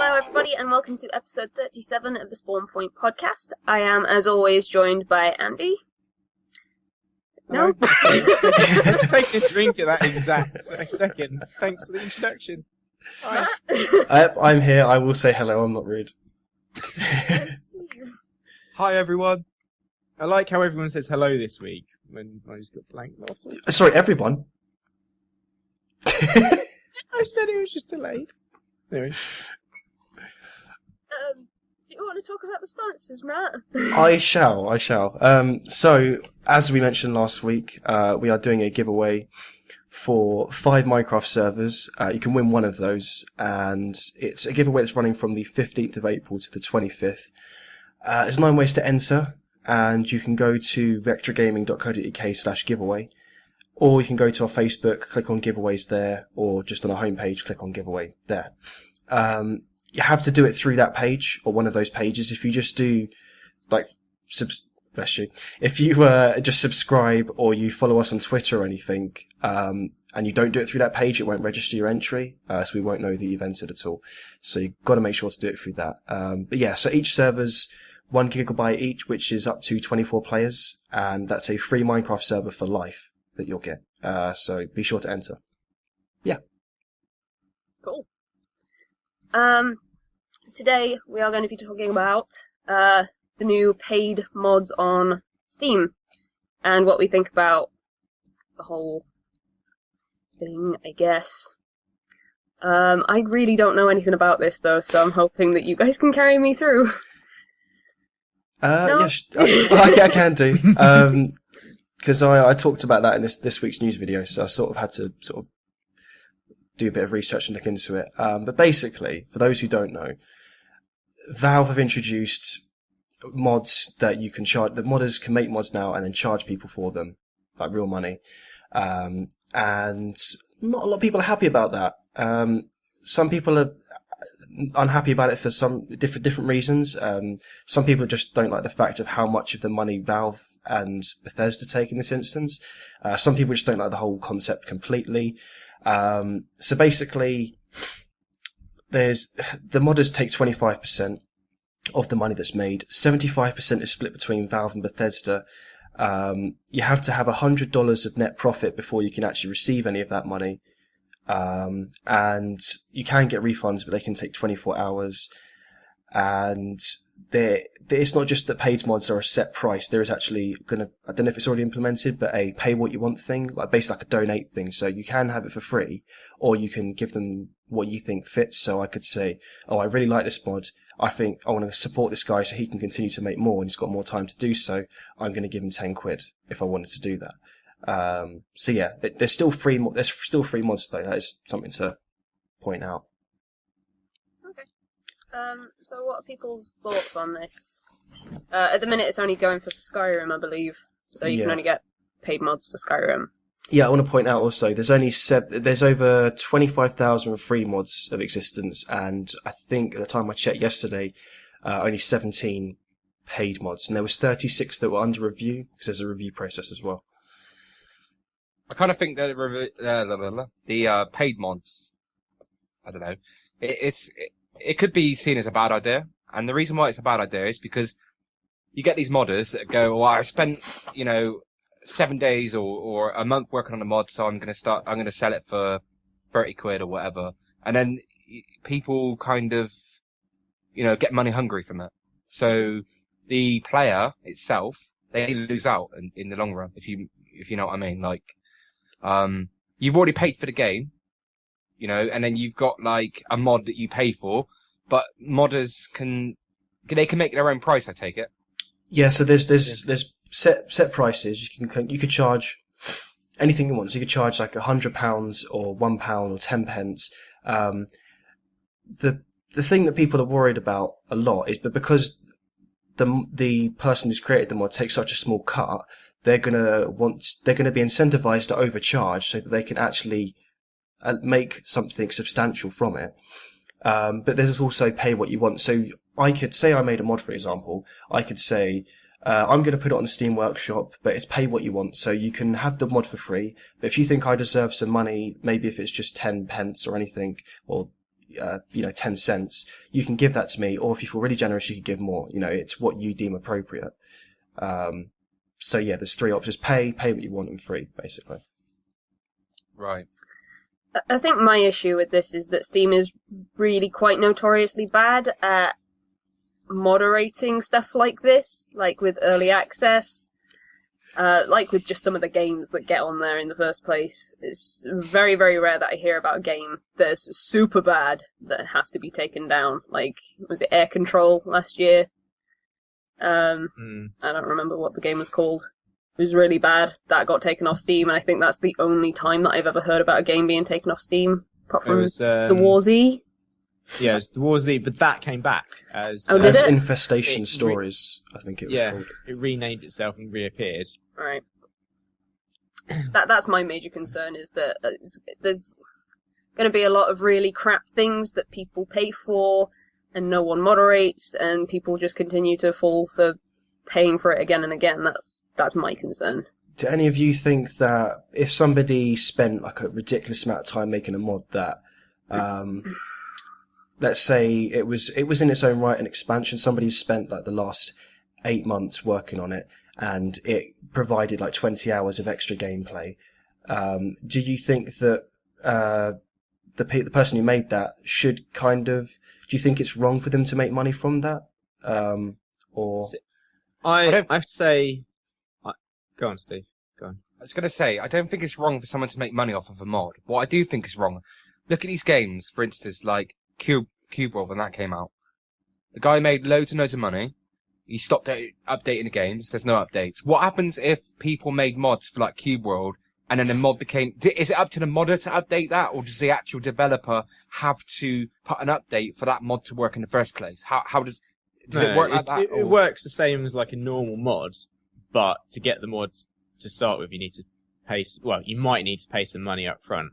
Hello everybody and welcome to episode 37 of the Spawn Point podcast. I am, as always, joined by Andy. No? Let's take a drink at that exact second. Thanks for the introduction. Hi. I'm here. I will say hello. I'm not rude. Hi everyone. I like how everyone says hello this week when I just got blank last week. Sorry, everyone. I said it was just delayed. Anyway. Do you want to talk about the sponsors, Matt? I shall. So, as we mentioned last week, we are doing a giveaway for 5 Minecraft servers. You can win one of those, and it's a giveaway that's running from the 15th of April to the 25th. There's 9 ways to enter, and you can go to vectorgaming.co.uk/giveaway, or you can go to our Facebook, click on giveaways there, or just on our homepage, click on giveaway there. You have to do it through that page or one of those pages. If you just do, bless you. If you just subscribe or you follow us on Twitter or anything, and you don't do it through that page, it won't register your entry, so we won't know that you've entered at all. So you've got to make sure to do it through that. But yeah, so each server's 1 gigabyte each, which is up to 24 players, and that's a free Minecraft server for life that you'll get. So be sure to enter. Yeah. Cool. Today we are going to be talking about the new paid mods on Steam and what we think about the whole thing, I guess. I really don't know anything about this though, so I'm hoping that you guys can carry me through. No? Yes, I can do. Because I talked about that in this week's news video, so I sort of had to do a bit of research and look into it. But basically, for those who don't know, Valve have introduced mods that you can charge. The modders can make mods now and then charge people for them, like real money. And not a lot of people are happy about that. Some people are unhappy about it for some different reasons. Some people just don't like the fact of how much of the money Valve and Bethesda take in this instance. Some people just don't like the whole concept completely. So basically, the modders take 25% of the money that's made. 75% is split between Valve and Bethesda. You have to have $100 of net profit before you can actually receive any of that money. And you can get refunds, but they can take 24 hours. And it's not just that paid mods are a set price. There is actually I don't know if it's already implemented, but a pay what you want thing, like basically like a donate thing. So you can have it for free, or you can give them what you think fits. So I could say, oh, I really like this mod. I think I want to support this guy so he can continue to make more and he's got more time to do so. I'm going to give him 10 quid if I wanted to do that. So yeah, there's still free mods though. That is something to point out. Okay. So what are people's thoughts on this? At the minute it's only going for Skyrim, I believe. So you can only get paid mods for Skyrim. Yeah, I want to point out also, there's over 25,000 free mods of existence, and I think at the time I checked yesterday, only 17 paid mods, and there was 36 that were under review, because there's a review process as well. I kind of think that the paid mods, I don't know, it could be seen as a bad idea, and the reason why it's a bad idea is because you get these modders that go, well, I spent, 7 days or a month working on a mod, so I'm going to sell it for 30 quid or whatever. And then people kind of, get money hungry from it. So the player itself, they lose out in the long run, if you know what I mean. Like, you've already paid for the game, and then you've got like a mod that you pay for, but modders can make their own price, I take it. Yeah, so there's set prices. You could charge anything you want. So you could charge like £100 or £1 or 10 pence. The thing that people are worried about a lot is that because the person who's created the mod takes such a small cut, they're gonna be incentivized to overcharge so that they can actually make something substantial from it. But there's also pay what you want. So I could say I made a mod, for example. I could say, I'm going to put it on the Steam Workshop, but it's pay what you want. So you can have the mod for free. But if you think I deserve some money, maybe if it's just 10 pence or anything, or 10 cents, you can give that to me, or if you feel really generous, you can give more. It's what you deem appropriate. So yeah, there's 3 options: pay what you want, and free, basically. Right. I think my issue with this is that Steam is really quite notoriously bad at moderating stuff like this, like with early access, like with just some of the games that get on there in the first place. It's very, very rare that I hear about a game that's super bad that has to be taken down. Like, was it Air Control last year? I don't remember what the game was called. It was really bad. That got taken off Steam, and I think that's the only time that I've ever heard about a game being taken off Steam, apart from the War Z. Yeah, it was the War Z, but that came back as did it? Infestation Stories, I think it was called. It renamed itself and reappeared. Right. That's my major concern, is that there's going to be a lot of really crap things that people pay for, and no one moderates, and people just continue to fall for paying for it again and again. That's my concern. Do any of you think that if somebody spent like a ridiculous amount of time making a mod that, let's say it was in its own right an expansion, somebody spent like the last 8 months working on it, and it provided like 20 hours of extra gameplay, do you think that the person who made that should do you think it's wrong for them to make money from that? Or I have to say, go on, Steve. Go on. I was going to say, I don't think it's wrong for someone to make money off of a mod. What I do think is wrong, look at these games, for instance, like Cube World when that came out. The guy made loads and loads of money. He stopped updating the games. There's no updates. What happens if people made mods for like Cube World, and then the mod became... Is it up to the modder to update that, or does the actual developer have to put an update for that mod to work in the first place? How does it work like that? It works the same as like a normal mod, but to get the mod to start with, you need to pay... Well, you might need to pay some money up front.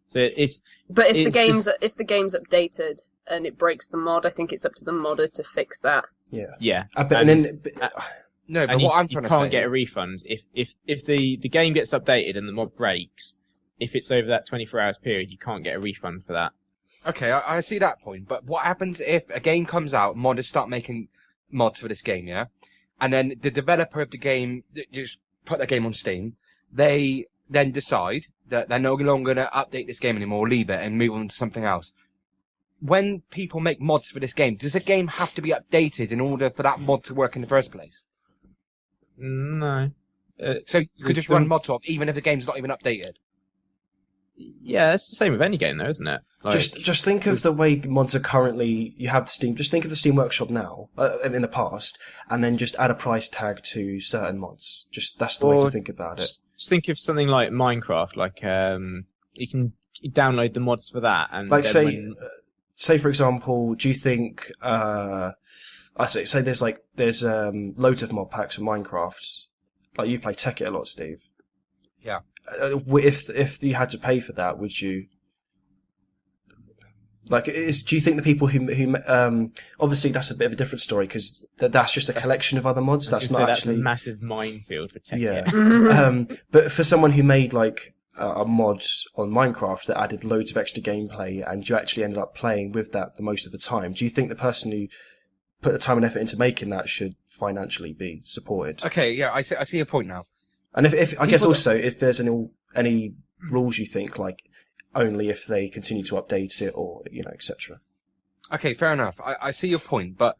So it's... But if the game's updated and it breaks the mod, I think it's up to the modder to fix that. Yeah. Yeah. No, but what I'm trying to say... You can't get a refund. If the game gets updated and the mod breaks, if it's over that 24 hours period, you can't get a refund for that. Okay, I see that point, but what happens if a game comes out, modders start making mods for this game, yeah? And then the developer of the game just put their game on Steam, they then decide that they're no longer going to update this game anymore, leave it, and move on to something else. When people make mods for this game, does a game have to be updated in order for that mod to work in the first place? No. So you could just run mods off, even if the game's not even updated? Yeah, it's the same with any game, though, isn't it? Like, just think of the way mods are currently. You have the Steam. Just think of the Steam Workshop now, in the past, and then just add a price tag to certain mods. Just that's the way to think about it. Just think of something like Minecraft. Like you can download the mods for that, and like say for example, do you think I say there's loads of mod packs for Minecraft. Like you play Tekkit a lot, Steve. Yeah. If you had to pay for that, would you? Like, do you think the people who obviously that's a bit of a different story because that's just a collection of other mods. That's not actually a massive minefield for Tekkit. Yeah. But for someone who made like a mod on Minecraft that added loads of extra gameplay and you actually ended up playing with that the most of the time, do you think the person who put the time and effort into making that should financially be supported? Okay, yeah, I see your point now. And if I guess also if there's any rules you think like only if they continue to update it or etc. Okay, fair enough. I see your point, but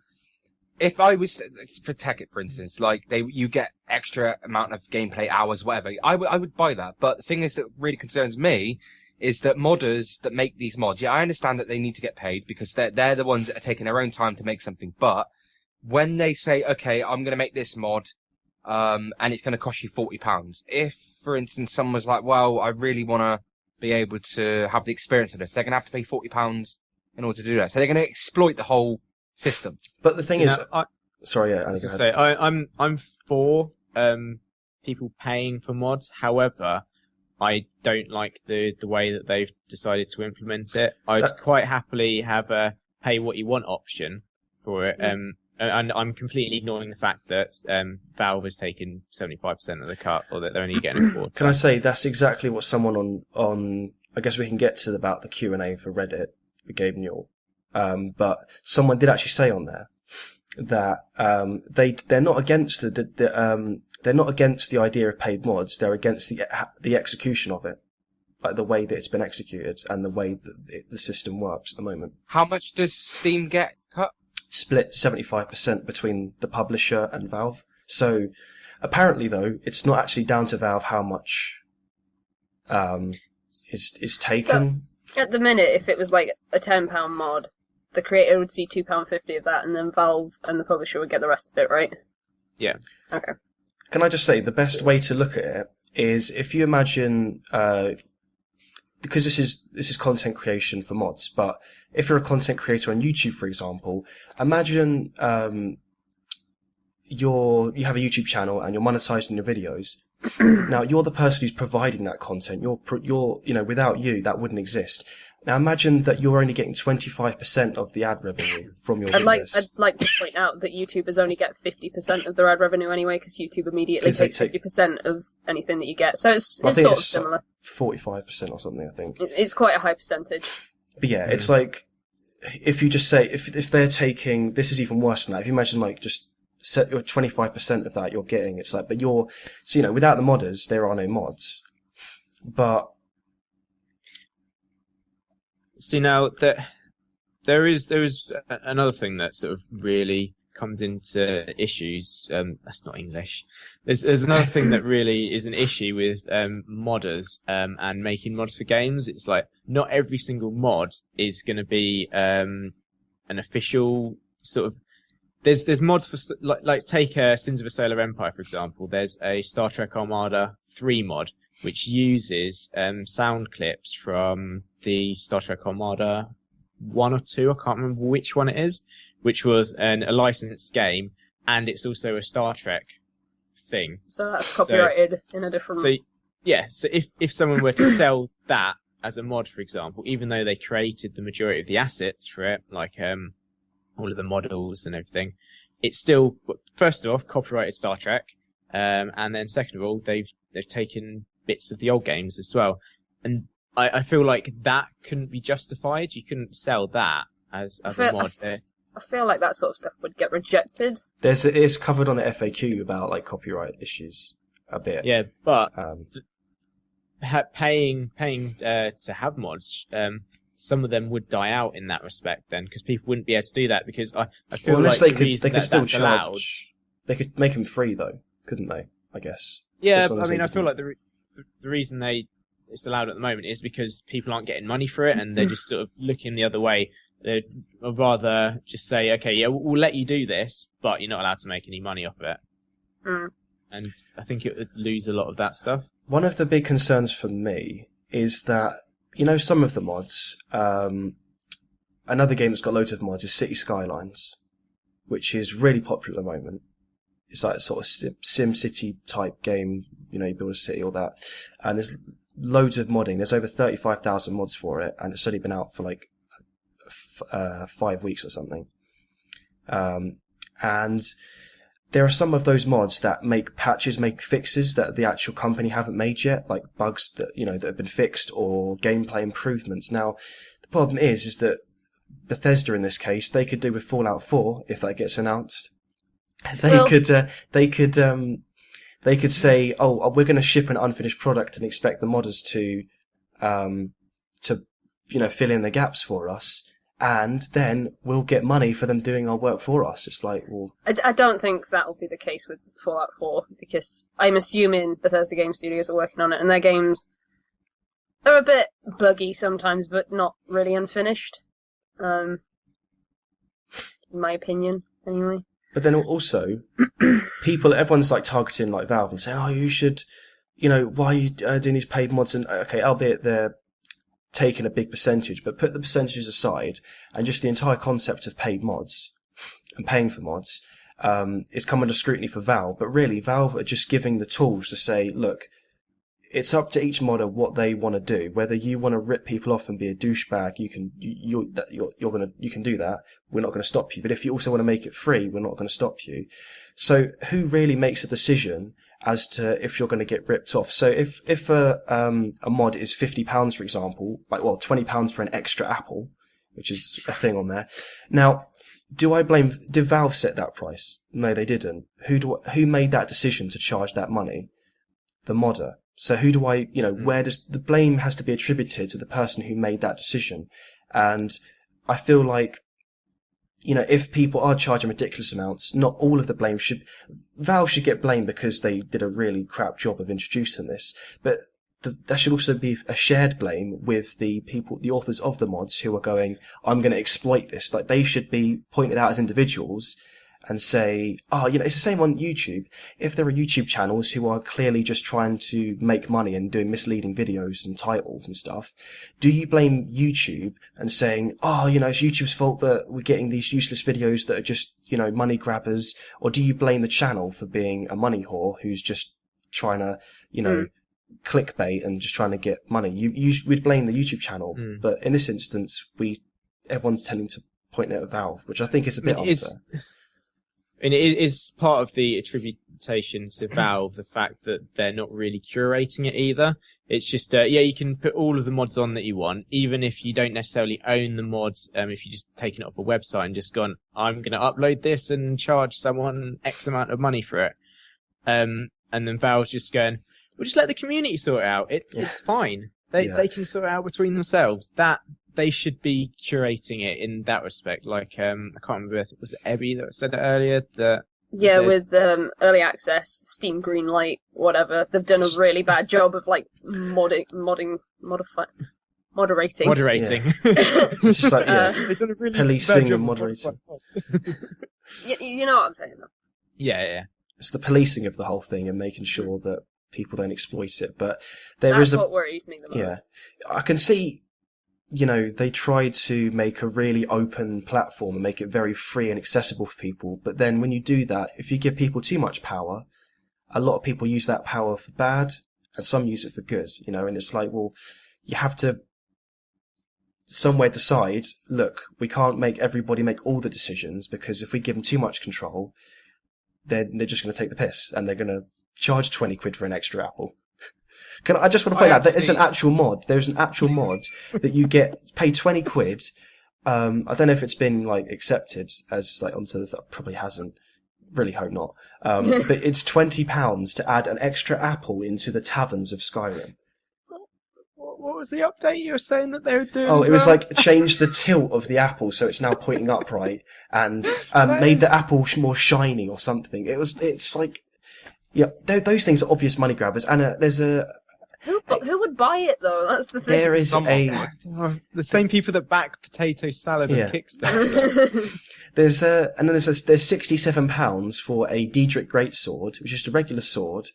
if I was for Tekkit, for instance, like you get extra amount of gameplay hours, whatever, I would buy that. But the thing is that really concerns me is that modders that make these mods, yeah, I understand that they need to get paid because they're the ones that are taking their own time to make something. But when they say, okay, I'm going to make this mod, and it's going to cost you £40. If, for instance, someone was like, well, I really want to be able to have the experience of this, they're going to have to pay £40 in order to do that. So they're going to exploit the whole system. But the thing is, sorry, yeah, I was going to say, I'm for people paying for mods. However, I don't like the way that they've decided to implement it. I'd quite happily have a pay what you want option for it. And I'm completely ignoring the fact that Valve has taken 75% of the cut, or that they're only getting a quarter. Can I say that's exactly what someone on I guess we can get to about the Q&A for Reddit. Gabe Newell. But someone did actually say on there that they're not against they're not against the idea of paid mods. They're against the execution of it, like the way that it's been executed and the way that the system works at the moment. How much does Steam get cut? Split 75% between the publisher and Valve. So apparently, though, it's not actually down to Valve how much is taken. So, at the minute, if it was like a £10 mod, the creator would see £2.50 of that, and then Valve and the publisher would get the rest of it, right? Yeah. Okay. Can I just say, the best way to look at it is if you imagine, because this is content creation for mods, but if you're a content creator on YouTube, for example, imagine you have a YouTube channel and you're monetizing your videos. Now you're the person who's providing that content. You're without you that wouldn't exist. Now imagine that you're only getting 25% of the ad revenue from your videos. I'd like to point out that YouTubers only get 50% of their ad revenue anyway, because YouTube immediately takes 50% of anything that you get. So it's sort of similar. 45% or something, I think. It's quite a high percentage. But yeah, it's like if you just say if they're taking, this is even worse than that. If you imagine like just set your 25% of that you're getting, it's like, but without the modders there are no mods. But see, now there is another thing that sort of really comes into issues. That's not English. There's another thing that really is an issue with modders and making mods for games. It's like not every single mod is going to be an official sort of. There's mods for like take Sins of a Solar Empire for example. There's a Star Trek Armada 3 mod which uses sound clips from the Star Trek Armada 1 or 2. I can't remember which one it is. Which was a licensed game, and it's also a Star Trek thing. So that's copyrighted in a different. So yeah, so if someone were to sell that as a mod, for example, even though they created the majority of the assets for it, like all of the models and everything, it's still first off copyrighted Star Trek, and then second of all they've taken bits of the old games as well, and I feel like that couldn't be justified. You couldn't sell that as a mod there. I feel like that sort of stuff would get rejected. It is covered on the FAQ about like copyright issues a bit. Yeah, but paying to have mods, some of them would die out in that respect then, because people wouldn't be able to do that, because I feel unless like they could still that's charge. allowed, they could make them free though, couldn't they? I guess. Yeah, I mean, I feel like the reason it's allowed at the moment is because people aren't getting money for it, and they're just sort of looking the other way. They'd rather just say, okay, yeah, we'll let you do this, but you're not allowed to make any money off of it. Mm. And I think it would lose a lot of that stuff. One of the big concerns for me is that, some of the mods, another game that's got loads of mods is City Skylines, which is really popular at the moment. It's like a sort of Sim City type game, you build a city, all that. And there's loads of modding. There's over 35,000 mods for it, and it's only been out for like 5 weeks or something. And there are some of those mods that make patches, make fixes that the actual company haven't made yet, like bugs that, that have been fixed or gameplay improvements. Now, the problem is that Bethesda in this case, they could do with Fallout 4 if that gets announced. They could say, oh, we're going to ship an unfinished product and expect the modders to fill in the gaps for us, and then we'll get money for them doing our work for us. It's like, well, I don't think that'll be the case with Fallout 4, because I'm assuming Bethesda Game Studios are working on it, and their games are a bit buggy sometimes, but not really unfinished. In my opinion, anyway. But then also, everyone's like targeting like Valve and saying, oh, you should, why are you doing these paid mods? And okay, albeit they're taking a big percentage, but put the percentages aside, and just the entire concept of paid mods and paying for mods is come under scrutiny for Valve. But really, Valve are just giving the tools to say, look, it's up to each modder what they want to do. Whether you want to rip people off and be a douchebag, you can do that. We're not going to stop you. But if you also want to make it free, we're not going to stop you. So who really makes a decision as to if you're going to get ripped off? So if a mod is £50, for example, £20 for an extra apple, which is a thing on there. Now, did Valve set that price? No, they didn't. Who made that decision to charge that money? The modder. So where does the blame has to be attributed to the person who made that decision? And I feel like, if people are charging ridiculous amounts, not all of the blame Valve should get blamed because they did a really crap job of introducing this, but there should also be a shared blame with the authors of the mods who are going, I'm going to exploit this. Like, they should be pointed out as individuals and say, it's the same on YouTube. If there are YouTube channels who are clearly just trying to make money and doing misleading videos and titles and stuff, do you blame YouTube and saying, it's YouTube's fault that we're getting these useless videos that are just, money grabbers? Or do you blame the channel for being a money whore who's just trying to, clickbait and just trying to get money? We'd blame the YouTube channel, but in this instance, everyone's tending to point it at Valve, which I think is a bit unfair. And it is part of the attribution to Valve, the fact that they're not really curating it either. It's just, you can put all of the mods on that you want, even if you don't necessarily own the mods, if you just taken it off a website and just gone, I'm going to upload this and charge someone X amount of money for it. And then Valve's just going, we'll just let the community sort it out. It's fine. They can sort it out between themselves. That they should be curating it in that respect. Like, I can't remember if it was Ebbie that said it earlier. With early access, Steam Greenlight, whatever, they've done a really bad job of moderating. Moderating. Yeah. It's just like, they've done a really policing bad job and moderating. You know what I'm saying, though. Yeah. It's the policing of the whole thing and making sure that people don't exploit it. But that's what worries me the most. Yeah, I can see. They tried to make a really open platform and make it very free and accessible for people. But then when you do that, if you give people too much power, a lot of people use that power for bad and some use it for good, and it's like, well, you have to somewhere decide, look, we can't make everybody make all the decisions, because if we give them too much control, then they're just going to take the piss and they're going to charge 20 quid for an extra apple. I just want to point out that it's an actual mod. There's an actual mod that you pay 20 quid. I don't know if it's been accepted as onto the, probably hasn't. Really hope not. But it's £20 to add an extra apple into the taverns of Skyrim. What was the update you were saying that they were doing? Oh, it was change the tilt of the apple so it's now pointing upright and made the apple more shiny or something. It's like, yeah, those things are obvious money grabbers. And there's a. Who would buy it though? That's the thing. There is the same people that back potato salad and Kickstarter. There's £67 for a Diedrich Greatsword, which is just a regular sword.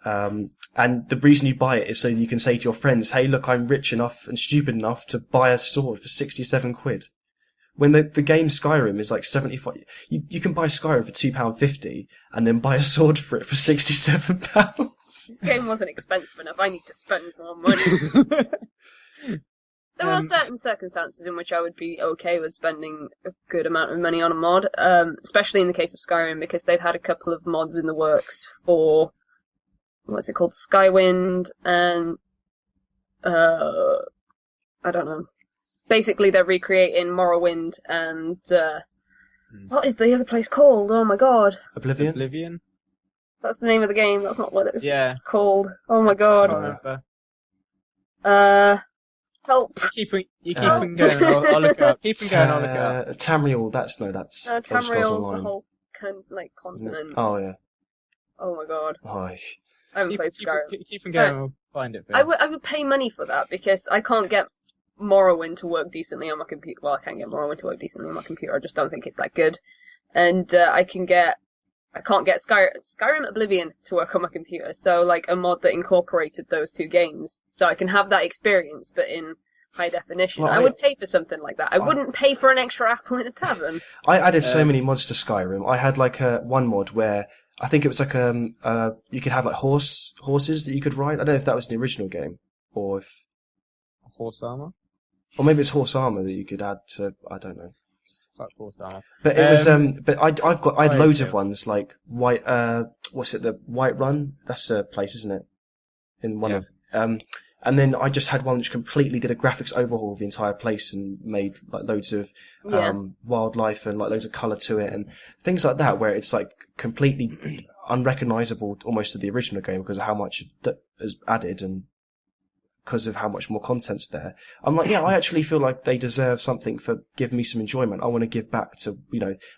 And the reason you buy it is so you can say to your friends, "Hey, look, I'm rich enough and stupid enough to buy a sword for 67 quid." When the game Skyrim is 75, you can buy Skyrim for £2.50 and then buy a sword for it for £67. This game wasn't expensive enough. I need to spend more money. There are certain circumstances in which I would be okay with spending a good amount of money on a mod, especially in the case of Skyrim, because they've had a couple of mods in the works for, what's it called, Skywind, and I don't know. Basically, they're recreating Morrowind and what is the other place called? Oh my god! Oblivion. That's the name of the game. That's not what it's called. Oh my god! Help! You keep going. I'll look it up. Keep going. I'll look it up. Tamriel. That's Tamriel's the whole continent. Oh yeah. Oh my god! Oh. I haven't played Skyrim. Keep going. I'll find it. I would pay money for that because I can't get Morrowind to work decently on my computer. Well, I can get Morrowind to work decently on my computer. I just don't think it's that good. And I can't get Skyrim Oblivion to work on my computer. So a mod that incorporated those two games, so I can have that experience, but in high definition. Well, I would pay for something like that. I wouldn't pay for an extra apple in a tavern. I added so many mods to Skyrim. I had one mod where I think it was you could have horses that you could ride. I don't know if that was in the original game or if horse armor. Or maybe it's horse armor that you could add to. I don't know. Fuck horse armor. But it was. But I had loads of ones like White. What's it? The White Run. That's a place, isn't it? In one of. And then I just had one which completely did a graphics overhaul of the entire place and made like loads of wildlife and like loads of colour to it and things like that, where it's like completely unrecognisable almost to the original game because of how much is added and because of how much more content's there. I'm like, yeah, I actually feel like they deserve something for giving me some enjoyment. I want to give back to,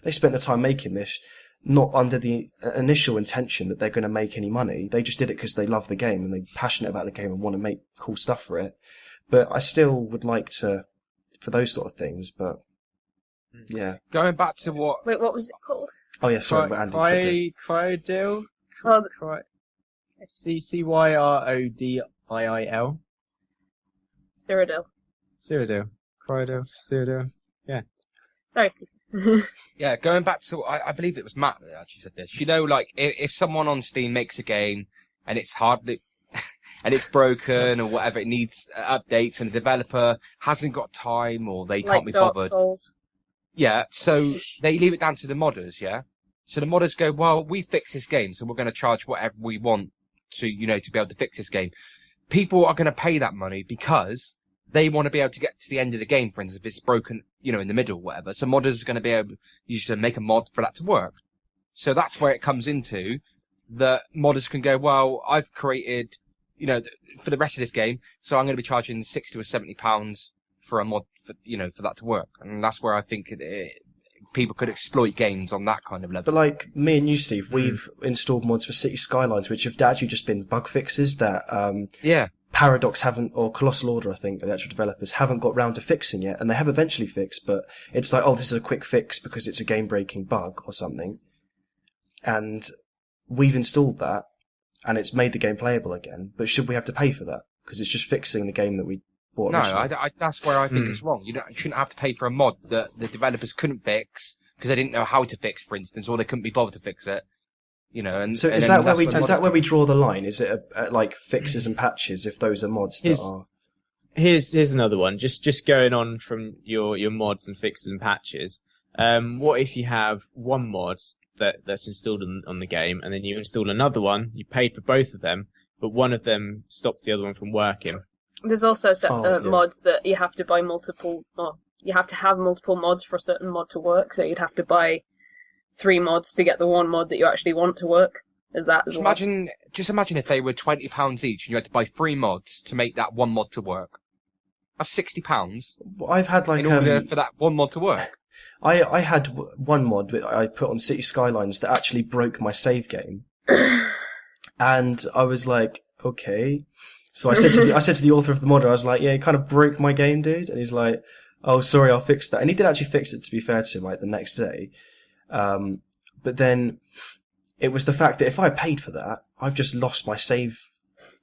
they spent the time making this, not under the initial intention that they're going to make any money. They just did it because they love the game and they're passionate about the game and want to make cool stuff for it. But I still would like to, for those sort of things, but yeah. Going back to what... Wait, what was it called? Oh yeah, sorry, but Andy. Cryodil? Oh, Cryodil. Cyrodiil. Cryodil. Yeah. Sorry, Steve. Yeah, going back to, I believe it was Matt that actually said this. Like, if someone on Steam makes a game and it's hardly, and it's broken or whatever, it needs updates and the developer hasn't got time or they can't be Dark bothered. Souls. Yeah, so they leave it down to the modders, yeah? So the modders go, well, we fixed this game, so we're going to charge whatever we want to, to be able to fix this game. People are going to pay that money because they want to be able to get to the end of the game, for instance, if it's broken, in the middle, whatever. So modders are going to be able to make a mod for that to work. So that's where it comes into that modders can go, well, I've created, for the rest of this game, so I'm going to be charging £60 or £70 for a mod, for that to work. And that's where I think people could exploit games on that kind of level. But like me and you, Steve, we've installed mods for City Skylines, which have actually just been bug fixes that Paradox haven't, or Colossal Order, I think, the actual developers, haven't got round to fixing yet, and they have eventually fixed, but it's like, oh, this is a quick fix because it's a game-breaking bug or something. And we've installed that, and it's made the game playable again, but should we have to pay for that? Because it's just fixing the game that we bought originally. No, that's where I think it's wrong. You shouldn't have to pay for a mod that the developers couldn't fix because they didn't know how to fix, for instance, or they couldn't be bothered to fix it. So is that where we draw the line? Is it like fixes and patches if those are mods that are? Here's another one. Just going on from your mods and fixes and patches. What if you have one mod that's installed on the game, and then you install another one? You paid for both of them, but one of them stops the other one from working. There's also mods that you have to buy multiple. Well, you have to have multiple mods for a certain mod to work. So you'd have to buy 3 mods to get the one mod that you actually want to work. Is that as well? Just imagine if they were £20 each and you had to buy 3 mods to make that one mod to work. That's £60. Well, I've had like in order for that one mod to work. I had one mod that I put on City Skylines that actually broke my save game, and I was like, okay. So I said to the author of the mod, I was like, yeah, it kind of broke my game, dude. And he's like, oh, sorry, I'll fix that. And he did actually fix it, to be fair to him, like the next day. But then it was the fact that if I paid for that, I've just lost my save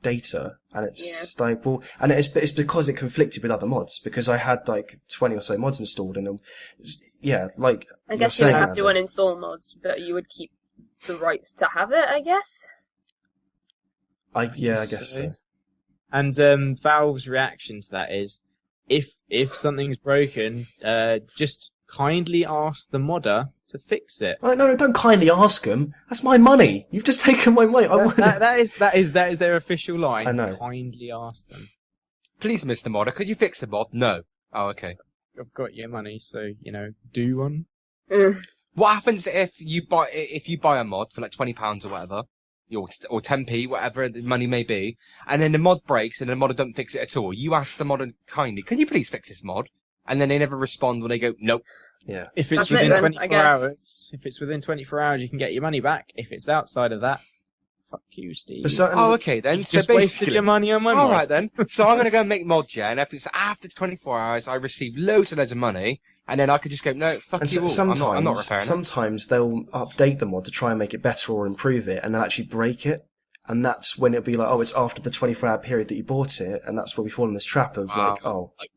data, and it's like, well, and it's because it conflicted with other mods, because I had like 20 or so mods installed, and like I guess you would have to uninstall mods, but you would keep the rights to have it, I guess. I guess so. And Valve's reaction to that is, if something's broken, just kindly ask the modder to fix it. No, don't kindly ask them. That's my money. You've just taken my money. That is their official line. I know. Kindly ask them. Please, Mr. Modder, could you fix the mod? No. Oh, okay. I've got your money, so do one. What happens if you buy a mod for like £20 or whatever, or 10p, whatever the money may be, and then the mod breaks and the modder doesn't fix it at all? You ask the modder kindly, can you please fix this mod? And then they never respond when they go, nope. Yeah. If it's within 24 hours, you can get your money back. If it's outside of that, fuck you, Steve. Okay then. You've just wasted your money on my mod. Alright then. So I'm going to go and make mods, yeah, and if it's after 24 hours, I receive loads and loads of money, and then I could just go, no, fuck you all. I'm not repairing it. Sometimes they'll update the mod to try and make it better or improve it, and they'll actually break it. And that's when it'll be like, oh, it's after the 24-hour period that you bought it, and that's where we fall in this trap of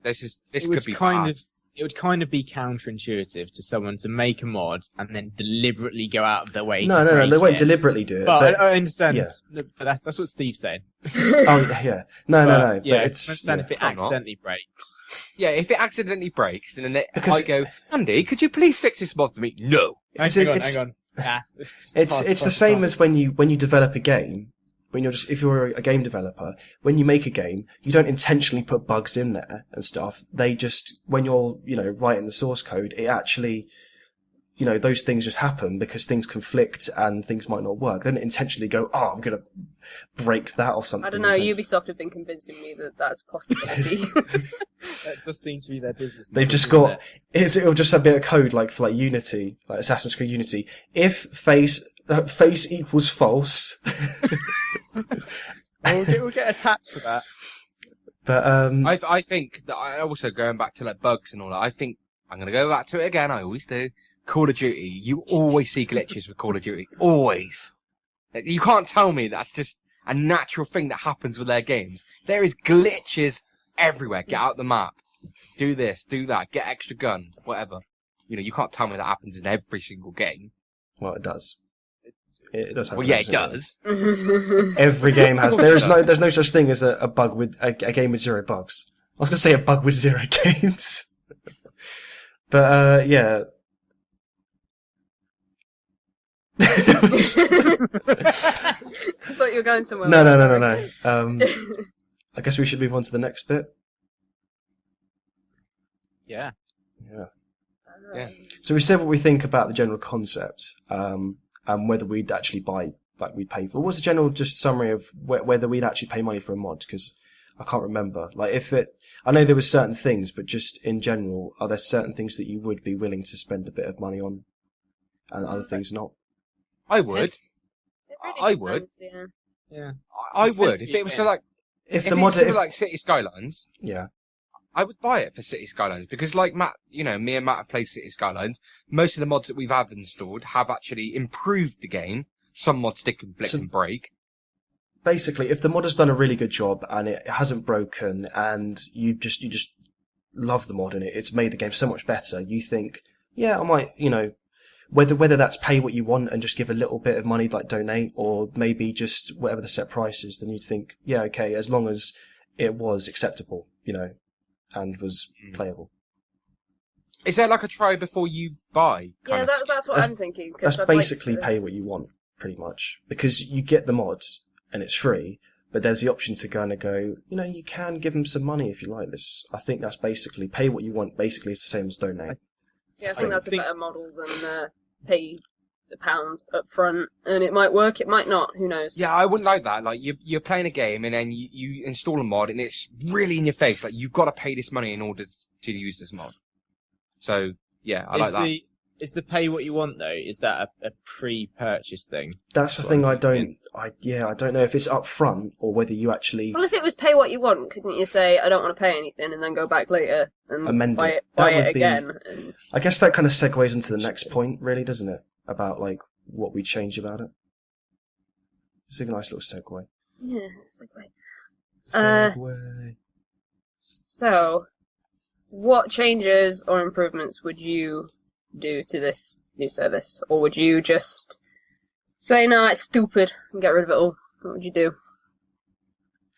this could be bad. It would kind of be counterintuitive to someone to make a mod and then deliberately go out of their way. No, they won't deliberately do it. But I understand. Yeah. But that's what Steve said. Oh yeah, no. Yeah, but it's, I understand if it accidentally breaks. Yeah, if it accidentally breaks, then I go, Andy, could you please fix this mod for me? No. Hang on. It's the same as when you develop a game, when if you're a game developer, when you make a game, you don't intentionally put bugs in there and stuff. They just, when you're, writing the source code, it actually, those things just happen because things conflict and things might not work. They don't intentionally go, oh, I'm going to break that or something. I don't know, Ubisoft have been convincing me that that's a possibility. That does seem to be their business. They've just got, it'll just have a bit of code for Unity, like Assassin's Creed Unity. If face equals false. we'll get a patch for that. But I think that I also, going back to bugs and all that, I think I'm going to go back to it again. I always do. Call of Duty. You always see glitches with Call of Duty. Always. You can't tell me that's just a natural thing that happens with their games. There is glitches everywhere. Get out the map. Do this, do that. Get extra gun. Whatever. You can't tell me that happens in every single game. Well, it does. It does happen. Well, yeah, it does. Every game has. There's no such thing as a bug with a game with 0 bugs. I was going to say a bug with 0 games. But, yeah. I thought you were going somewhere. No. I guess we should move on to the next bit. Yeah. So we said what we think about the general concept, and whether we'd actually we'd pay for. What's the general just summary of whether we'd actually pay money for a mod? Because I can't remember. I know there were certain things, but just in general, are there certain things that you would be willing to spend a bit of money on, and other things not? I would. I would. Yeah. I would. If it was if the mod was like City Skylines. Yeah. I would buy it for City Skylines because, like Matt, me and Matt have played City Skylines. Most of the mods that we've installed have actually improved the game. Some mods did conflict and break. Basically, if the mod has done a really good job and it hasn't broken, and you just love the mod and it's made the game so much better, you think, yeah, I might, whether that's pay what you want and just give a little bit of money, like donate, or maybe just whatever the set price is, then you'd think, yeah, okay, as long as it was acceptable, and was playable. Is there a try before you buy? Yeah, that's what I'm thinking. That's basically pay what you want, pretty much. Because you get the mod, and it's free, but there's the option to kind of go, you can give them some money if you like this. I think that's basically pay what you want, basically it's the same as donate. Yeah, I think that's a better model than pay £1 up front, and it might work, it might not, who knows. Yeah, I wouldn't like that. You're playing a game and then you install a mod and it's really in your face, you've got to pay this money in order to use this mod. So, yeah, I like that. Is the pay what you want though? Is that a pre-purchase thing? That's the thing I don't know if it's up front or whether you actually... Well, if it was pay what you want, couldn't you say, I don't want to pay anything, and then go back later and amend buy it again? And... I guess that kind of segues into the next point, really, doesn't it? About, what we change about it. It's a nice little segue. Yeah, segue. Segue. So, what changes or improvements would you do to this new service? Or would you just say, no, it's stupid, and get rid of it all? What would you do?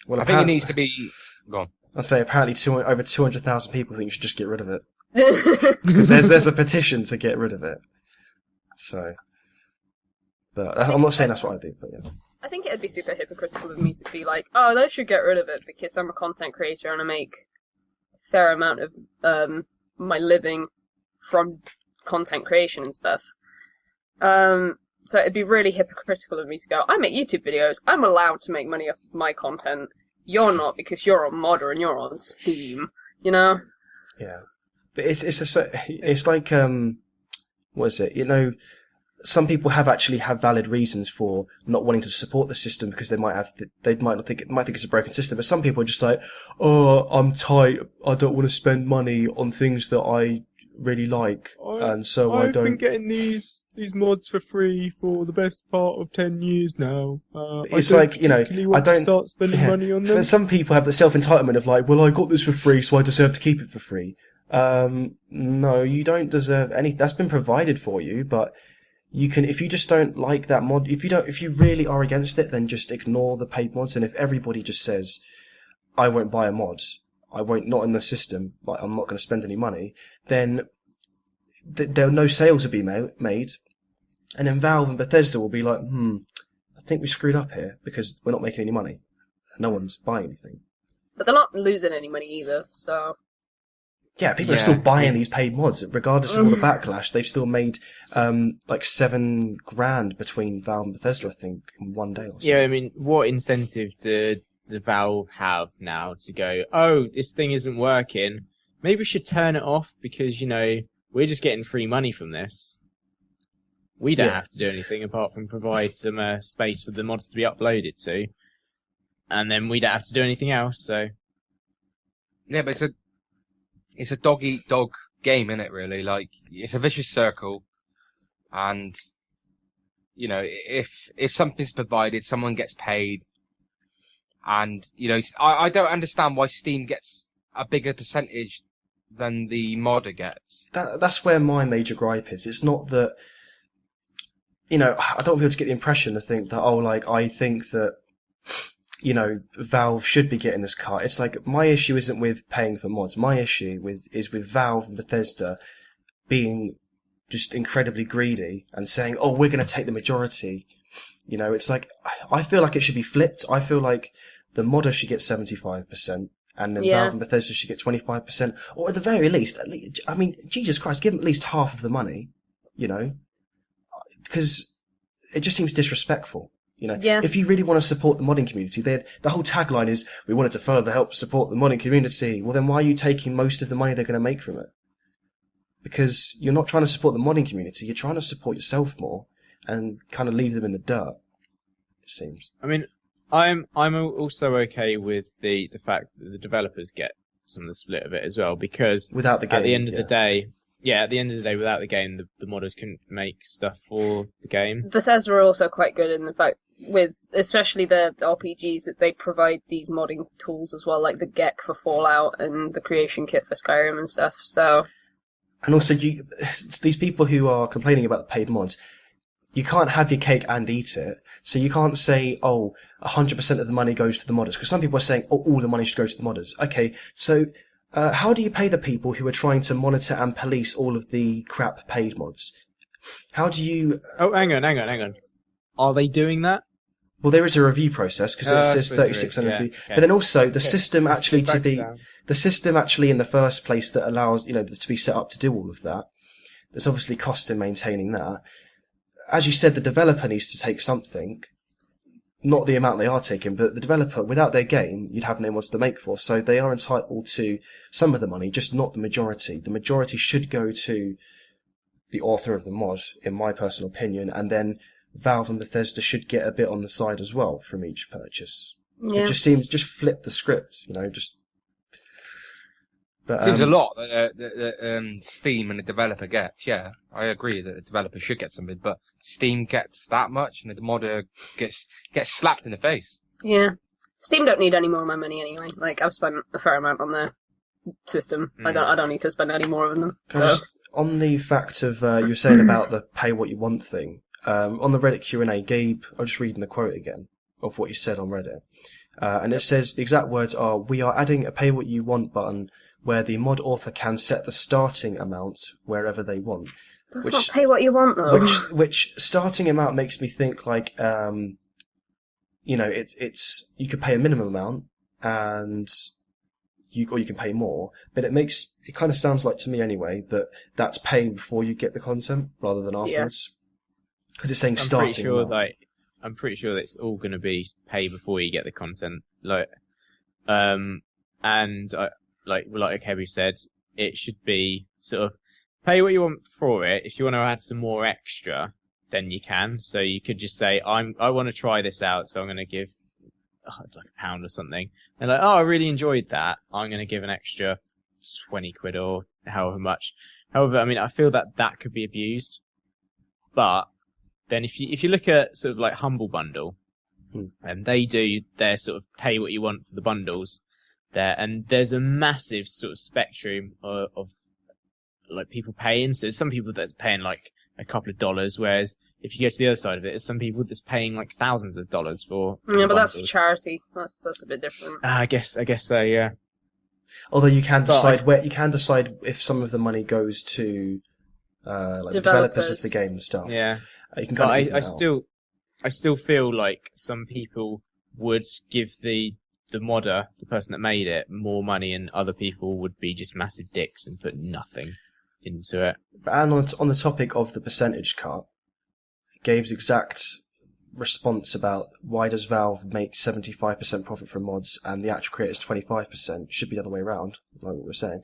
Well, I think it needs to be... Go on. I'll say apparently over 200,000 people think you should just get rid of it. Because there's a petition to get rid of it. So... But I'm not saying that's what I do, but yeah. I think it'd be super hypocritical of me to be like, oh, they should get rid of it because I'm a content creator and I make a fair amount of my living from content creation and stuff. So it'd be really hypocritical of me to go, I make YouTube videos, I'm allowed to make money off of my content. You're not because you're a modder and you're on Steam, Yeah. But it's like, what is it? Some people have valid reasons for not wanting to support the system because they might think it's a broken system. But some people are just like, oh, I'm tight. I don't want to spend money on things that I really like, and so I don't. I've been getting these mods for free for the best part of 10 years now. It's I don't start spending money on them. But some people have the self-entitlement of well, I got this for free, so I deserve to keep it for free. No, you don't deserve anything. That's been provided for you, but. You can, if you just don't like that mod, if you really are against it, then just ignore the paid mods. And if everybody just says, I won't buy a mod, not in the system, I'm not going to spend any money, then no sales will be made. And then Valve and Bethesda will be like, I think we screwed up here because we're not making any money. No one's buying anything. But they're not losing any money either, so... Yeah, people are still buying these paid mods. Regardless of all the backlash, they've still made like $7,000 between Valve and Bethesda, I think, in one day or something. Yeah, I mean, what incentive did the Valve have now to go, oh, this thing isn't working, maybe we should turn it off because, you know, we're just getting free money from this. We don't have to do anything apart from provide some space for the mods to be uploaded to. And then we don't have to do anything else, so... Yeah, but it's a dog-eat-dog game, isn't it, really? Like, it's a vicious circle. And, you know, if something's provided, someone gets paid. And, you know, I don't understand why Steam gets a bigger percentage than the modder gets. That's where my major gripe is. It's not that, you know, I don't want people to get the impression to think that, oh, like, I think that, you know, Valve should be getting this cut. It's like, my issue isn't with paying for mods. My issue is with Valve and Bethesda being just incredibly greedy and saying, oh, we're going to take the majority. You know, it's like, I feel like it should be flipped. I feel like the modder should get 75%. And then Valve and Bethesda should get 25%. Or at the very least, I mean, Jesus Christ, give them at least half of the money, you know? Because it just seems disrespectful. You know, if you really want to support the modding community, the whole tagline is, we wanted to further help support the modding community. Well, then why are you taking most of the money they're going to make from it? Because you're not trying to support the modding community, you're trying to support yourself more and kind of leave them in the dirt, it seems. I mean, I'm also okay with the fact that the developers get some of the split of it as well, because without the game, at the end of the day, without the game, the modders couldn't make stuff for the game. Bethesda are also quite good in the fact, with especially the RPGs, that they provide these modding tools as well, like the GEC for Fallout and the creation kit for Skyrim and stuff. So, and also these people who are complaining about the paid mods, you can't have your cake and eat it. So you can't say, oh, 100% of the money goes to the modders, because some people are saying, oh, all the money should go to the modders. Okay, so how do you pay the people who are trying to monitor and police all of the crap paid mods? How do you... Oh, hang on. Are they doing that? Well, there is a review process because it says 3,600 review. Okay. But then also the system actually in the first place that allows, you know, to be set up to do all of that. There's obviously costs in maintaining that. As you said, the developer needs to take something, not the amount they are taking, but the developer, without their game, you'd have no mods to make for. So they are entitled to some of the money, just not the majority. The majority should go to the author of the mod, in my personal opinion, and then Valve and Bethesda should get a bit on the side as well from each purchase. Yeah. It just seems, just flip the script, you know, just... But, seems a lot that Steam and the developer gets, yeah. I agree that the developer should get something, but Steam gets that much and the modder gets slapped in the face. Yeah. Steam don't need any more of my money anyway. Like, I've spent a fair amount on their system. I don't need to spend any more on them. So. Just on the fact of, you were saying about the pay what you want thing, on the Reddit Q&A, Gabe, I'm just reading the quote again of what you said on Reddit. And it says, the exact words are, we are adding a pay what you want button where the mod author can set the starting amount wherever they want. That's not pay what you want, though. Which starting amount makes me think like, you know, it's you could pay a minimum amount and you can pay more, but it kind of sounds like to me anyway that that's paying before you get the content rather than afterwards. Because it's saying starting amount. I'm pretty sure that it's all going to be pay before you get the content. Like Ebbie said, it should be sort of pay what you want for it. If you want to add some more extra, then you can. So you could just say, I want to try this out, so I'm going to give like £1 or something. And like, oh, I really enjoyed that. I'm going to give an extra 20 quid or however much. However, I mean, I feel that could be abused. But then if you look at sort of like Humble Bundle, and they do their sort of pay what you want for the bundles there, and there's a massive sort of spectrum of like people paying. So there's some people that's paying like a couple of dollars, whereas if you go to the other side of it, there's some people that's paying like thousands of dollars for but bundles. That's for charity. That's a bit different. I guess so, yeah. Although you can decide if some of the money goes to like developers of the game and stuff. Yeah, you can I still I still feel like some people would give the modder, the person that made it, more money, and other people would be just massive dicks and put nothing into it. And on the topic of the percentage cut, Gabe's exact response about why does Valve make 75% profit from mods and the actual creators 25% should be the other way around, like what we're saying,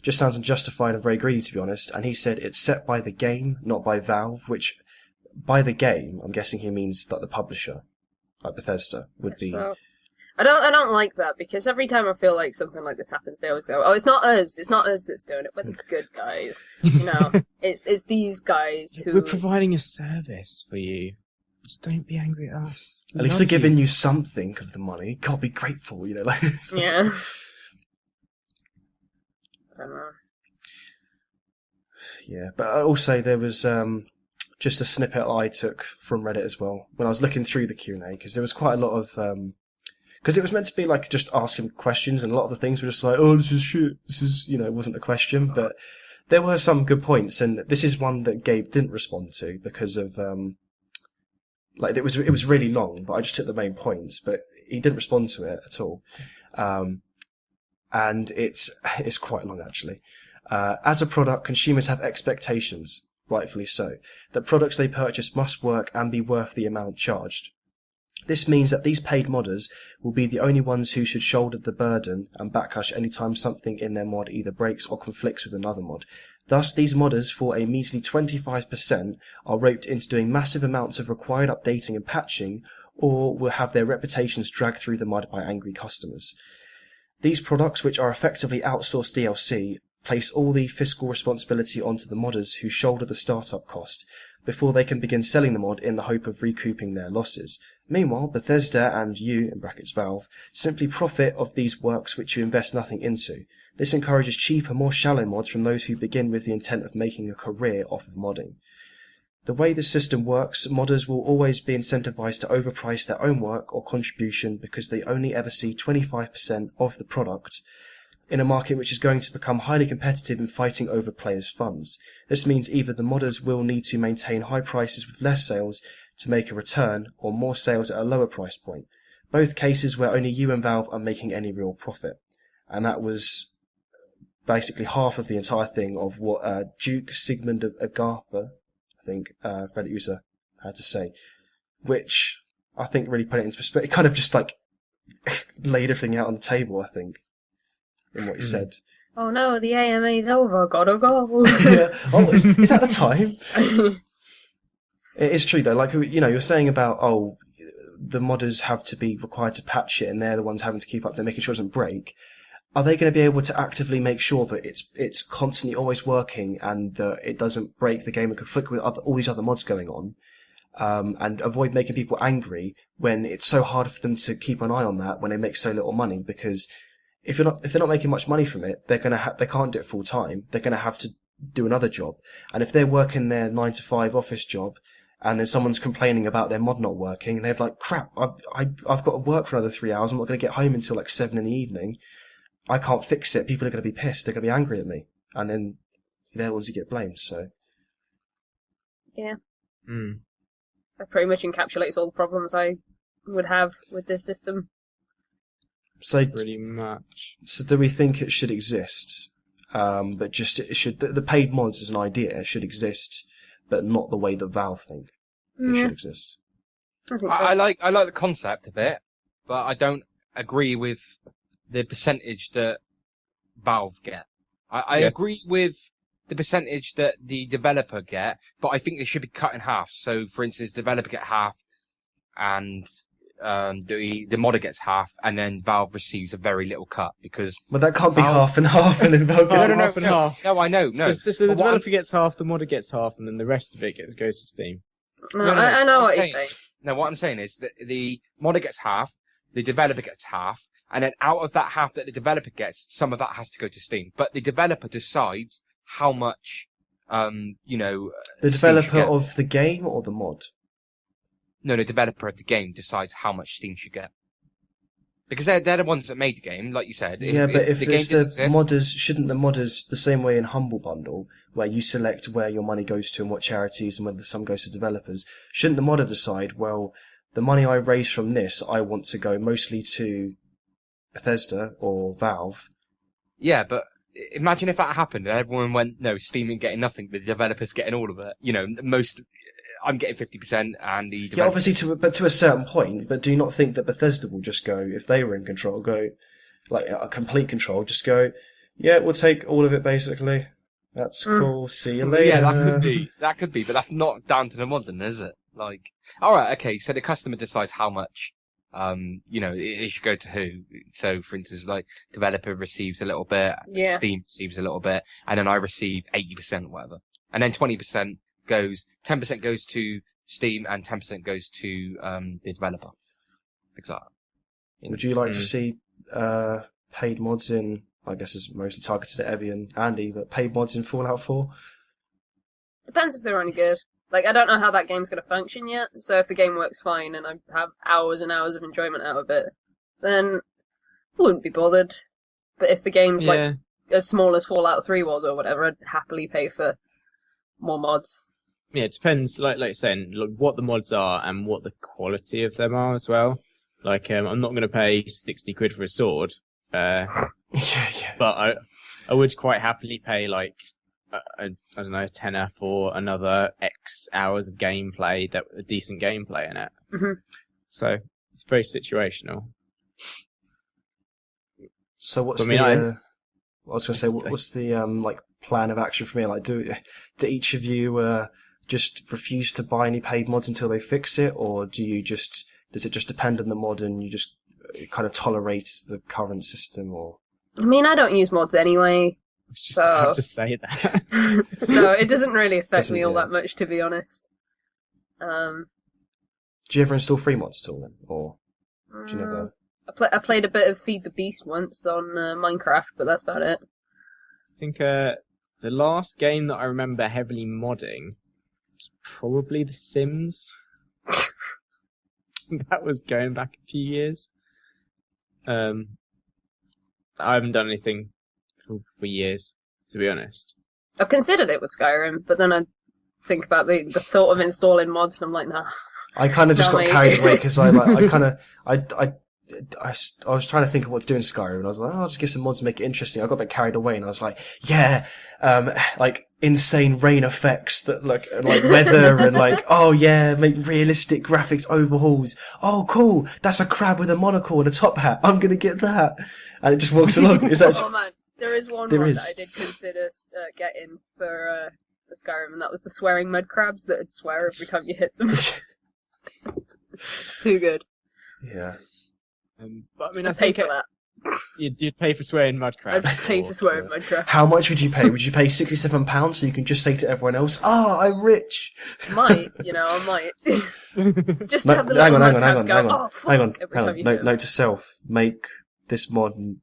just sounds unjustified and very greedy, to be honest. And he said it's set by the game, not by Valve, which by the game, I'm guessing he means that the publisher, like Bethesda, would be. So, I don't like that, because every time I feel like something like this happens, they always go, "Oh, it's not us that's doing it, we're the good guys." You know, it's these guys who. We're providing a service for you. Just don't be angry at us. At least they're giving you something of the money. Can't be grateful, you know. Like, yeah. I don't know. Yeah, but also there was just a snippet I took from Reddit as well when I was looking through the Q&A, because there was quite a lot of. Because it was meant to be like just asking questions, and a lot of the things were just like, "Oh, this is shit. This is," it wasn't a question, but there were some good points, and this is one that Gabe didn't respond to because of it was really long, but I just took the main points, but he didn't respond to it at all, and it's quite long actually. As a product, consumers have expectations, rightfully so, that products they purchase must work and be worth the amount charged. This means that these paid modders will be the only ones who should shoulder the burden and backlash anytime something in their mod either breaks or conflicts with another mod. Thus, these modders, for a measly 25%, are roped into doing massive amounts of required updating and patching, or will have their reputations dragged through the mud by angry customers. These products, which are effectively outsourced DLC, place all the fiscal responsibility onto the modders who shoulder the startup cost, before they can begin selling the mod in the hope of recouping their losses. Meanwhile, Bethesda and you, in brackets Valve, simply profit of these works which you invest nothing into. This encourages cheaper, more shallow mods from those who begin with the intent of making a career off of modding. The way this system works, modders will always be incentivized to overprice their own work or contribution because they only ever see 25% of the product in a market which is going to become highly competitive in fighting over players' funds. This means either the modders will need to maintain high prices with less sales to make a return, or more sales at a lower price point. Both cases where only you and Valve are making any real profit. And that was basically half of the entire thing of what Duke Sigmund of Agartha, I think, Reddit user, had to say. Which I think really put it into perspective. It kind of just like laid everything out on the table, I think, in what he said. Oh no, the AMA's over, gotta go. Yeah. Oh, is that the time? It is true though, like, you're saying about, the modders have to be required to patch it and they're the ones having to keep up, they're making sure it doesn't break. Are they going to be able to actively make sure that it's constantly always working and that it doesn't break the game and conflict with all these other mods going on, and avoid making people angry when it's so hard for them to keep an eye on that when they make so little money? Because if they're not making much money from it, they can't do it full time. They're going to have to do another job. And if they're working their 9-to-5 office job, and then someone's complaining about their mod not working, and they're like, crap, I've got to work for another 3 hours, I'm not going to get home until like 7 in the evening, I can't fix it, people are going to be pissed, they're going to be angry at me, and then they're the ones who get blamed, so. Yeah. That pretty much encapsulates all the problems I would have with this system. So, pretty much. So do we think it should exist? But just, the paid mods as an idea should exist, but not the way that Valve think it should exist. I think so. I like the concept of it, but I don't agree with the percentage that Valve get. I agree with the percentage that the developer get, but I think it should be cut in half. So, for instance, the developer get half, and the modder gets half, and then Valve receives a very little cut because. But that can't be half and half, and then Valve gets half and half. No, I know. No, so the developer gets half, the modder gets half, and then the rest of it goes to Steam. No, I know what you're saying. No, what I'm saying is that the modder gets half, the developer gets half, and then out of that half that the developer gets, some of that has to go to Steam. But the developer decides how much, The developer of the game or the mod? No, the developer of the game decides how much Steam should get. Because they're the ones that made the game, like you said. If the game it's the didn't exist, modders, shouldn't the modders, the same way in Humble Bundle, where you select where your money goes to and what charities and whether some goes to developers, shouldn't the modder decide, well, the money I raise from this, I want to go mostly to Bethesda or Valve? Yeah, but imagine if that happened and everyone went, no, Steam ain't getting nothing, but the developers getting all of it. I'm getting 50% and the Yeah, obviously to a certain point, but do you not think that Bethesda will just go, if they were in control, go, like, a complete control, just go, yeah, we'll take all of it basically. That's cool, see you later. Yeah, that could be, but that's not down to the modern, is it? Like, alright, okay, so the customer decides how much, it should go to who. So, for instance, like, developer receives a little bit, Steam receives a little bit, and then I receive 80% or whatever. And then 20% 10% goes to Steam and 10% goes to, the developer. Exactly. Would you like to see, paid mods in, I guess it's mostly targeted at Ebbie and Andy, but paid mods in Fallout 4? Depends if they're any good. Like, I don't know how that game's going to function yet, so if the game works fine and I have hours and hours of enjoyment out of it, then I wouldn't be bothered. But if the game's, like, as small as Fallout 3 was or whatever, I'd happily pay for more mods. Yeah, it depends, like you're saying, what the mods are and what the quality of them are as well. Like, I'm not going to pay 60 quid for a sword, but I would quite happily pay, like, I don't know, a tenner for another X hours of gameplay, a decent gameplay in it. Mm-hmm. So it's very situational. So what's I was going to say, what's the like plan of action from here? Like, do each of you just refuse to buy any paid mods until they fix it, or does it just depend on the mod and you just kind of tolerate the current system? Or I mean, I don't use mods anyway. It's just hard to say that. So it doesn't really affect me all that much, to be honest. Do you ever install free mods at all then? Or do you never? I played a bit of Feed the Beast once on Minecraft, but that's about it. I think the last game that I remember heavily modding was probably The Sims. That was going back a few years. I haven't done anything for years, to be honest. I've considered it with Skyrim, but then I think about the thought of installing mods, and I'm like, nah. I kind of just got carried away because I was trying to think of what to do in Skyrim, and I was like, I'll just give some mods to make it interesting. I got a bit carried away, and I was like, like insane rain effects that like weather and like, oh yeah, make realistic graphics overhauls. Oh cool, that's a crab with a monocle and a top hat. I'm gonna get that, and it just walks along. Is that oh man, there is one mod that I did consider getting for Skyrim, and that was the swearing mud crabs that would swear every time you hit them. It's too good. Yeah. But I mean, I'd pay for that. You'd pay for swearing mud crabs. I'd pay for swearing mud crabs. How much would you pay? Would you pay £67 so you can just say to everyone else, I'm rich? I might. Just to have the little mud crabs go, oh fuck, every time you hit them. Note to self, make this mod and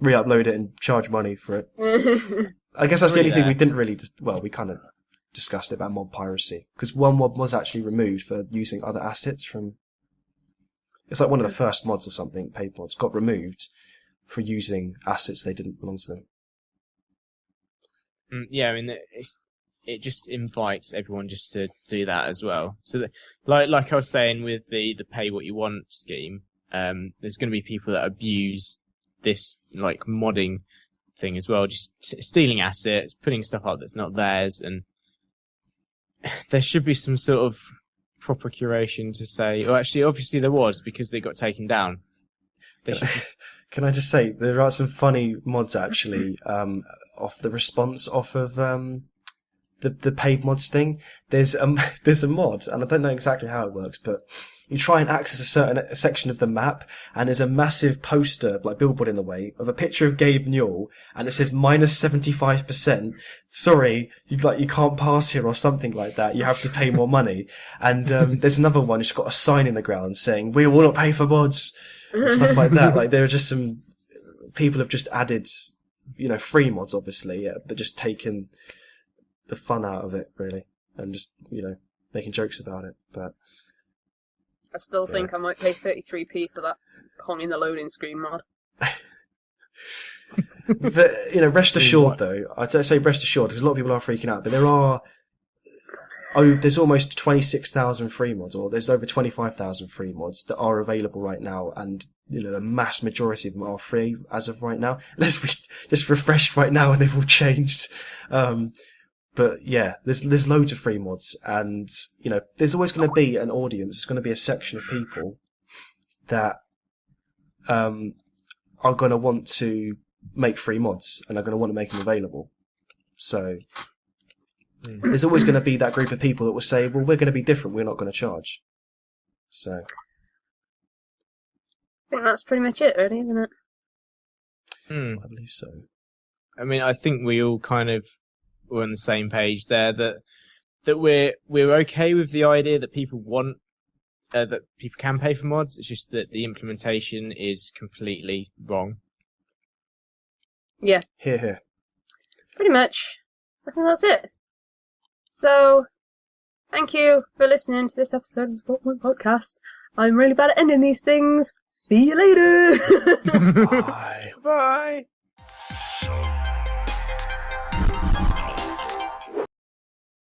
re-upload it and charge money for it. I guess that's the only thing we didn't really, we kind of discussed it about mod piracy. Because one mod was actually removed for using other assets from... It's like one of the first mods or something, paid mods, got removed for using assets they didn't belong to them. Yeah, I mean, it just invites everyone just to do that as well. So, like I was saying with the pay what you want scheme, there's going to be people that abuse this like modding thing as well, just stealing assets, putting stuff up that's not theirs, and there should be some sort of proper curation to say, well, actually, obviously there was because they got taken down. Can I just say there are some funny mods actually off the response off of the paid mods thing. There's a mod, and I don't know exactly how it works, but you try and access a certain section of the map, and there's a massive poster, like billboard in the way, of a picture of Gabe Newell, and it says minus 75%. Sorry, you can't pass here or something like that. You have to pay more money. And there's another one which got a sign in the ground saying, "We will not pay for mods," and stuff like that. Like there are just some people have just added, free mods obviously, but just taken the fun out of it really, and just making jokes about it. But I still think I might pay 33p for that Pong in the loading screen mod. But, rest assured though, I'd say rest assured, because a lot of people are freaking out, but there's almost 26,000 free mods, or there's over 25,000 free mods that are available right now, and the mass majority of them are free as of right now. Unless we just refreshed right now and they've all changed. But yeah, there's loads of free mods, and there's always going to be an audience. There's going to be a section of people that are going to want to make free mods and are going to want to make them available. So there's always going to be that group of people that will say, well, we're going to be different, we're not going to charge. So I think that's pretty much it, really, isn't it? I believe so. I mean, I think we all kind of were on the same page there, that we're okay with the idea that people want that people can pay for mods. It's just that the implementation is completely wrong. Yeah. Here. Pretty much. I think that's it. So, thank you for listening to this episode of the Spotlight Podcast. I'm really bad at ending these things. See you later! Bye. Bye.